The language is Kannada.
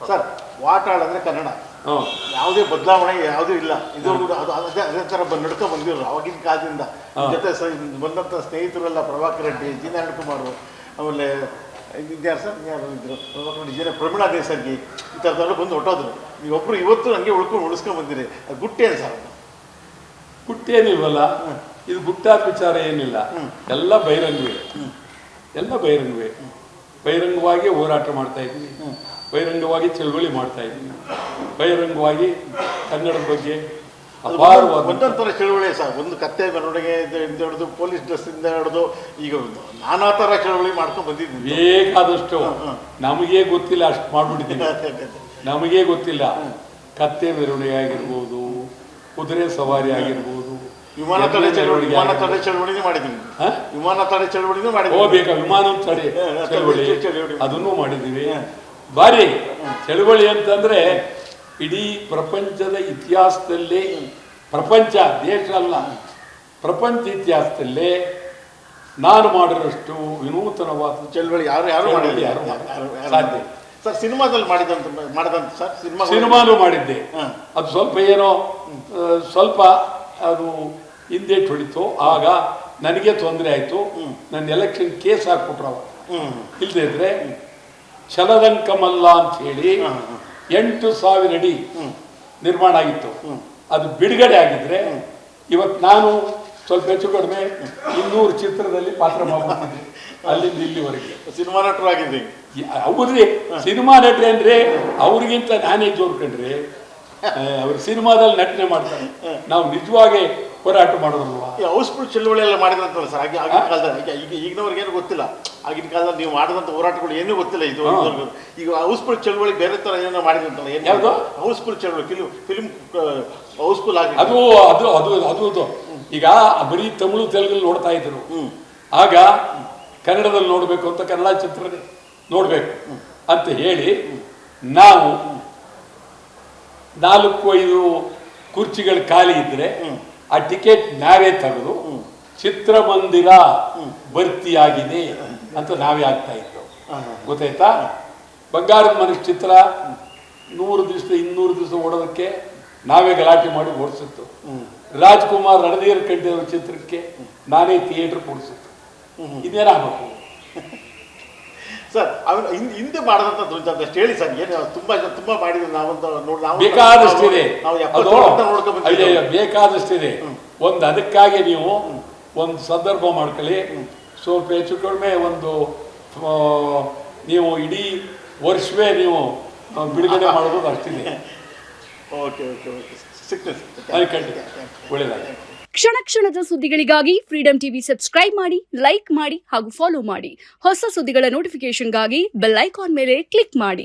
ಸರ್ ವಾಟಾಳ್ ಅಂದರೆ ಕನ್ನಡ, ಯಾವುದೇ ಬದಲಾವಣೆ ಯಾವುದೂ ಇಲ್ಲ. ಇದುವರೆಗೂ ಅದು ಅದೇ ಥರ ನಡ್ಕೊ ಬಂದಿರೋರು ಆವಾಗಿನ ಕಾಲದಿಂದ. ಜೊತೆ ಬಂದಂಥ ಸ್ನೇಹಿತರೆಲ್ಲ ಪ್ರಭಾಕರ್ ರೆಡ್ಡಿ, ಜಿ ನಾರಾಯಣ ಕುಮಾರ್, ಆಮೇಲೆ ಇದ್ಯಾರು ಸರ್ ಯಾರು ಇದ್ದರು, ಪ್ರಭಾಕರ್ ರೆಡ್ಡಿ, ಪ್ರಮೀಳಾ ದೇಸಾಯಿ, ಈ ಥರದವ್ರು ಬಂದು ಹೊಟ್ಟೋದ್ರು. ನೀವೊಬ್ಬರು ಇವತ್ತು ನನಗೆ ಉಳಿಸ್ಕೊಂಡು ಬಂದಿರಿ. ಅದು ಗುಟ್ಟೇನು ಸರ್? ಅದು ಗುಟ್ಟೇನಿಲ್ವಲ್ಲ, ಇದು ಗುಟ್ಟಾದ ವಿಚಾರ ಏನಿಲ್ಲ. ಎಲ್ಲ ಬಹಿರಂಗವೇ, ಎಲ್ಲ ಬಹಿರಂಗವೇ. ಬಹಿರಂಗವಾಗಿ ಹೋರಾಟ ಮಾಡ್ತಾ ಇದ್ವಿ, ಬಹಿರಂಗವಾಗಿ ಚಳವಳಿ ಮಾಡ್ತಾ ಇದ್ವಿ, ಬಹಿರಂಗವಾಗಿ ಕನ್ನಡದ ಬಗ್ಗೆ ಅಪಾರವಾದ ಒಂದೊಂಥರ ಚಳವಳಿ ಸರ್. ಒಂದು ಕತ್ತೆ ಮೆರವಣಿಗೆ ಇಂದ ಹಿಡಿದು ಪೊಲೀಸ್ ಡ್ರೆಸ್ಸಿಂದ ಹಿಡಿದು ಈಗ ನಾನಾ ಥರ ಚಳವಳಿ ಮಾಡ್ಕೊಂಡು ಬಂದಿದ್ವಿ. ಬೇಕಾದಷ್ಟು ನಮಗೇ ಗೊತ್ತಿಲ್ಲ, ಅಷ್ಟು ಮಾಡ್ಬಿಟ್ಟಿದ್ದೀವಿ. ನಮಗೇ ಗೊತ್ತಿಲ್ಲ. ಕತ್ತೆ ಮೆರವಣಿಗೆ ಆಗಿರ್ಬೋದು, ಕುದುರೆ ಸವಾರಿ ಆಗಿರ್ಬೋದು, ವಿಮಾನ ತಡೆ ಚಳವಳಿನೂ ಮಾಡಿದ್ದೀವಿ. ವಿಮಾನ ತಡೆ ಚಳವಳಿನೂ ಮಾಡಿದ್ದೀವಿ. ಹೋಗ್ಬೇಕಾ ವಿಮಾನ ತಡೆ ಚಳವಳಿ, ಅದನ್ನೂ ಮಾಡಿದ್ದೀವಿ. ಭಾರಿ ಚಳವಳಿ ಅಂತಂದ್ರೆ ಇಡೀ ಪ್ರಪಂಚದ ಇತಿಹಾಸದಲ್ಲಿ, ಪ್ರಪಂಚ ದೇಶ ಅಲ್ಲ, ಪ್ರಪಂಚ ಇತಿಹಾಸದಲ್ಲೇ ನಾನು ಮಾಡಿರೋಷ್ಟು ವಿನೂತನವಾದ ಚಳವಳಿ ಯಾರು ಸಾಧ್ಯ. ಸರ್ ಸಿನಿಮಾದಲ್ಲಿ ಮಾಡಿದಂತ ಸರ್ ಸಿನಿಮಾನು ಮಾಡಿದ್ದೆ. ಅದು ಸ್ವಲ್ಪ ಏನೋ ಸ್ವಲ್ಪ ಅದು ಹಿಂದೆ ಹೊಡಿತು. ಆಗ ನನಗೆ ತೊಂದರೆ ಆಯಿತು. ನನ್ನ ಎಲೆಕ್ಷನ್ ಕೇಸ್ ಹಾಕ್ಬಿಟ್ರು ಅವ. ಇಲ್ಲದೆ ಇದ್ರೆ ಛಲದಂಕಮಲ್ಲ ಅಂತ ಹೇಳಿ 8,000 ಅಡಿ ನಿರ್ಮಾಣ ಆಗಿತ್ತು. ಅದು ಬಿಡುಗಡೆ ಆಗಿದ್ರೆ ಇವತ್ತು ನಾನು ಸ್ವಲ್ಪ ಹೆಚ್ಚು ಕಡಿಮೆ 200 ಚಿತ್ರದಲ್ಲಿ ಪಾತ್ರ ಮಾಡ್ಬಿಡ್ತಿದ್ದೆ. ಅಲ್ಲಿಂದ ಇಲ್ಲಿವರೆಗೆ ಸಿನಿಮಾ ನಟರು ಆಗಿದ್ದೆ. ಹೌದ್ರಿ, ಸಿನಿಮಾ ನಟರೆ ಅಂದ್ರೆ ಅವ್ರಿಗಿಂತ ನಾನೇ ಜೋರ್ ಕಂಡ್ರಿ. ಅವ್ರು ಸಿನಿಮಾದಲ್ಲಿ ನಟನೆ ಮಾಡ್ತಾರೆ, ನಾವು ನಿಜವಾಗಿ ಹೋರಾಟ ಮಾಡೋದಲ್ವಾ. ಹೌಸ್ಫುಲ್ ಚಳವಳಿ ಎಲ್ಲ ಮಾಡಿದ್ರಂತಲ್ಲ ಸರ್ ಆಗಿನ ಕಾಲದಲ್ಲಿ. ಈಗಿನವ್ರಿಗೇನು ಗೊತ್ತಿಲ್ಲ. ಆಗಿನ ಕಾಲದಲ್ಲಿ ನೀವು ಮಾಡಿದಂಥ ಹೋರಾಟಗಳು ಏನೂ ಗೊತ್ತಿಲ್ಲ. ಇದು ಈಗ ಹೌಸ್ಫುಲ್ ಚಳವಳಿ ಬೇರೆ ಥರ ಏನೋ ಮಾಡಿದ್ರಂತಲ್ಲ. ಯಾವುದು ಹೌಸ್ಫುಲ್ ಚಳವಳಿ? ಫಿಲ್ಮ್ ಹೌಸ್ಫುಲ್ ಆಗಿ ಅದು ಅದು ಅದು ಅದು ಈಗ ಬರೀ ತಮಿಳು ತೆಲುಗಲ್ಲಿ ನೋಡ್ತಾ ಇದ್ರು. ಆಗ ಕನ್ನಡದಲ್ಲಿ ನೋಡಬೇಕು ಅಂತ, ಕನ್ನಡ ಚಿತ್ರ ನೋಡಬೇಕು ಅಂತ ಹೇಳಿ ನಾವು 4-5 ಕುರ್ಚಿಗಳು ಖಾಲಿ ಇದ್ರೆ ಆ ಟಿಕೆಟ್ ನಾವೇ ತೆಗೆದು ಚಿತ್ರಮಂದಿರ ಭರ್ತಿಯಾಗಿದೆ ಅಂತ ನಾವೇ ಆಗ್ತಾ ಇದ್ದವು. ಗೊತ್ತಾಯ್ತಾ? ಬಂಗಾರದ ಮನುಷ್ಯ ಚಿತ್ರ 100 ದಿವಸ 200 ದಿವಸ ಓಡೋದಕ್ಕೆ ನಾವೇ ಗಲಾಟೆ ಮಾಡಿ ಓಡಿಸಿತ್ತು. ರಾಜ್ಕುಮಾರ್ ರಣಧೀರ್ ಕಂಠೇವ್ರ ಚಿತ್ರಕ್ಕೆ ನಾನೇ ಥಿಯೇಟರ್ ಕೊಡಿಸಿತ್ತು. ಇದೇನಾಗಬೇಕು ಸರ್? ಹಿಂದೆ ಮಾಡಿದಂಥದ್ದು ಹೇಳಿ ಸರ್. ಏನು ತುಂಬಾ ಮಾಡಿದ್ವಿ ನಾವಂತ ನೋಡಿ. ಬೇಕಾದಷ್ಟಿದೆ, ಬೇಕಾದಷ್ಟಿದೆ. ಒಂದು ಅದಕ್ಕಾಗಿ ನೀವು ಒಂದು ಸಂದರ್ಭ ಮಾಡ್ಕೊಳ್ಳಿ. ಸ್ವಲ್ಪ ಹೆಚ್ಚು ಕಡಿಮೆ ಒಂದು ನೀವು ಇಡೀ ವರ್ಷವೇ ನೀವು ಬಿಡುಗಡೆ ಮಾಡೋದು ಅಷ್ಟಿದೆ. ಒಳ್ಳೆಯದಾಗಿ. ಕ್ಷಣ ಕ್ಷಣದ ಸುದ್ದಿಗಳಿಗಾಗಿ ಫ್ರೀಡಂ ಟಿವಿ ಸಬ್ಸ್ಕ್ರೈಬ್ ಮಾಡಿ, ಲೈಕ್ ಮಾಡಿ ಹಾಗೂ ಫಾಲೋ ಮಾಡಿ. ಹೊಸ ಸುದ್ದಿಗಳ ನೋಟಿಫಿಕೇಶನ್ಗಾಗಿ ಬೆಲ್ ಐಕಾನ್ ಮೇಲೆ ಕ್ಲಿಕ್ ಮಾಡಿ.